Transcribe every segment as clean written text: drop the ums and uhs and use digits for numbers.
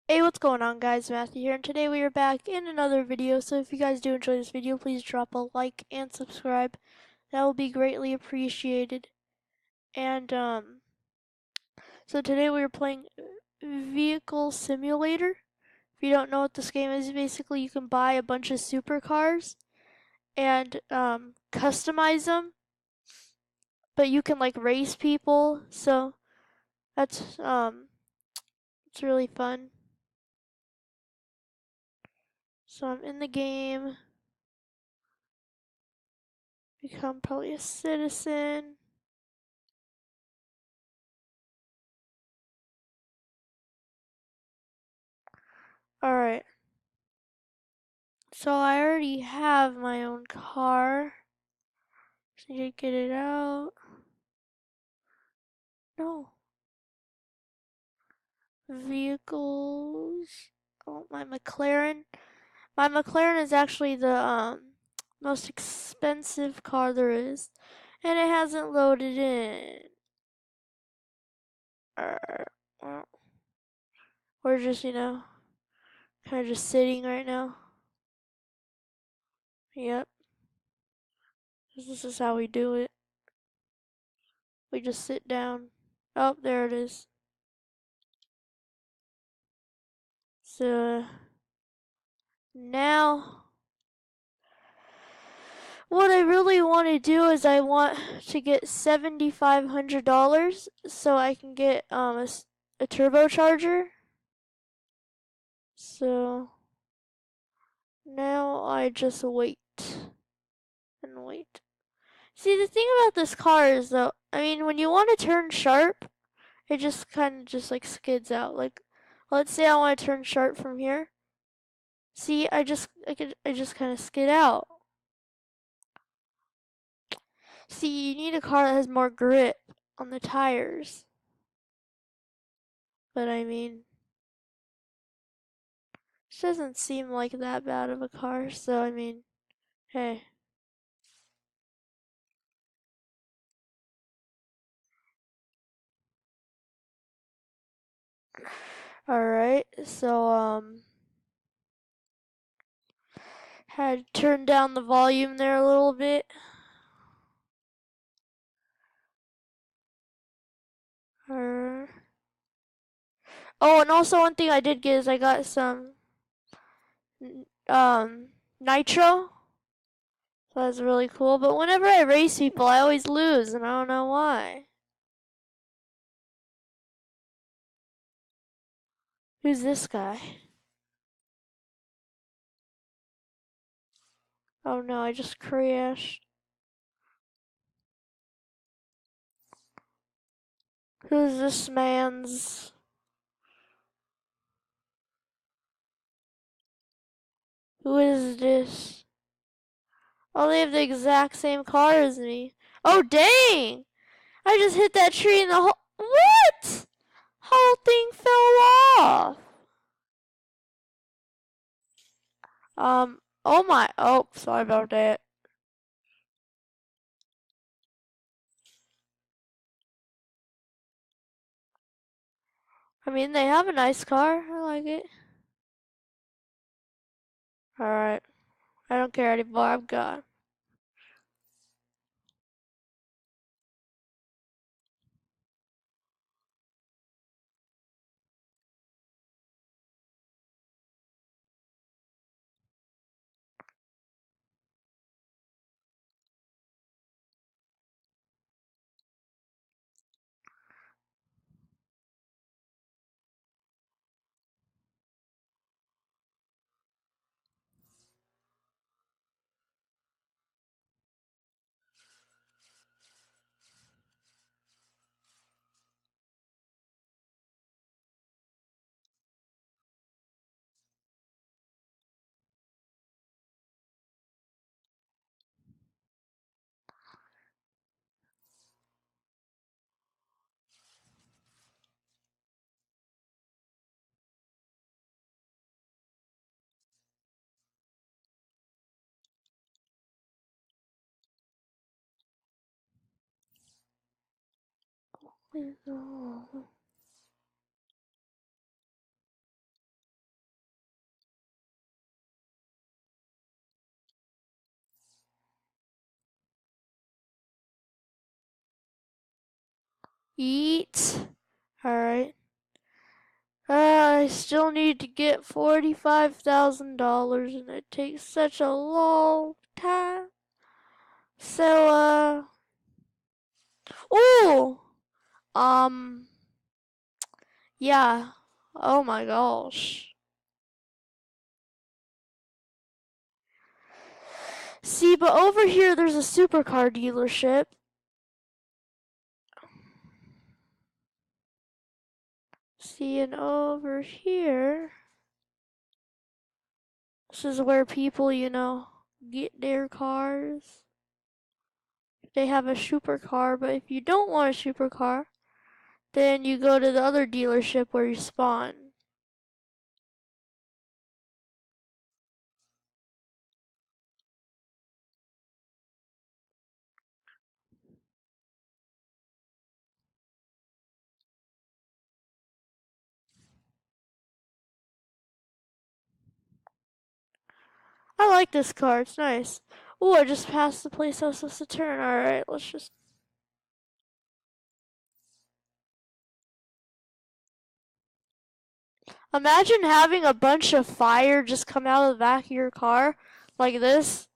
Hey, what's going on guys? Matthew here, and today we are back in another video. So if you guys do enjoy this video, please drop a like and subscribe. That will be greatly appreciated. And so today we are playing Vehicle Simulator. If you don't know what this game is, basically you can buy a bunch of supercars and customize them, but you can like race people. So that's it's really fun. So I'm in the game, become probably a citizen. Alright, so I already have my own car. Just need to get it out. No. Vehicles. Oh, my McLaren. My McLaren is actually the most expensive car there is. And it hasn't loaded in. Well, we're just, kind of just sitting right now. Yep. This is how we do it. We just sit down. Oh, there it is. So now what I really want to do is I want to get $7,500 so I can get a turbocharger. So now I just wait and wait. See, the thing about this car is though, I mean, when you want to turn sharp, it just kind of just like skids out. Like, let's say I want to turn sharp from here. See, I just kind of skid out. See, you need a car that has more grip on the tires. But I mean, this doesn't seem like that bad of a car, so I mean, hey. Alright, so, had to turn down the volume there a little bit. Uh, oh, and also one thing I did get is I got some, um, nitro. So that's really cool, but whenever I race people, I always lose, and I don't know why. Who's this guy? Oh no, I just crashed. Who's this man's? Who is this? Oh, they have the exact same car as me. Oh, dang! I just hit that tree and the whole. What? Whole thing fell off. Oh my. Oh, sorry about that. I mean, they have a nice car. I like it. Alright. I don't care anymore. I'm gone. Yeet. Alright. I still need to get $45,000 and it takes such a long time. So, ooh! Yeah. Oh my gosh. See, but over here there's a supercar dealership. See, and over here, this is where people, get their cars. They have a supercar, but if you don't want a supercar, then you go to the other dealership where you spawn. I like this car, it's nice. Ooh, I just passed the place I was supposed to turn. Alright, let's just... Imagine having a bunch of fire just come out of the back of your car like this.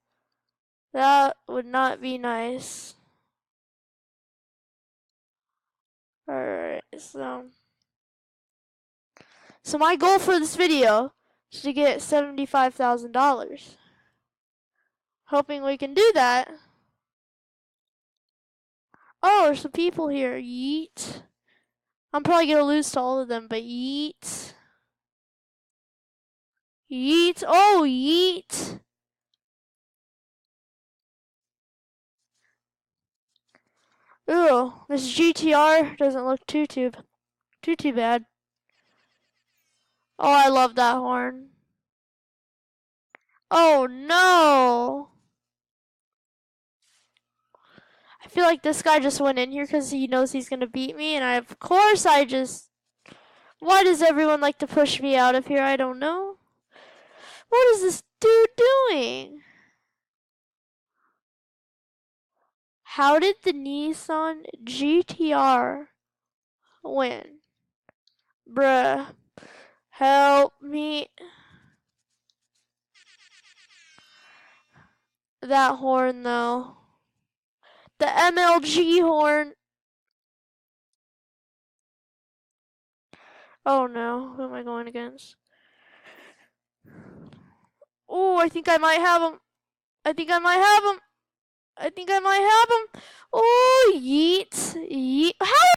That would not be nice. Alright, so my goal for this video is to get $75,000. Hoping we can do that. Oh, there's some people here. Yeet. I'm probably gonna lose to all of them, but yeet. Yeet. Oh, yeet. Ooh, this GTR doesn't look too bad. Oh, I love that horn. Oh no. I feel like this guy just went in here because he knows he's gonna beat me, and of course I just... Why does everyone like to push me out of here? I don't know. What is this dude doing? How did the Nissan GTR win? Bruh. Help me. That horn, though. The MLG horn. Oh no, who am I going against? Oh, I think I might have him. I think I might have him. I think I might have him. Oh, yeet. Yeet. How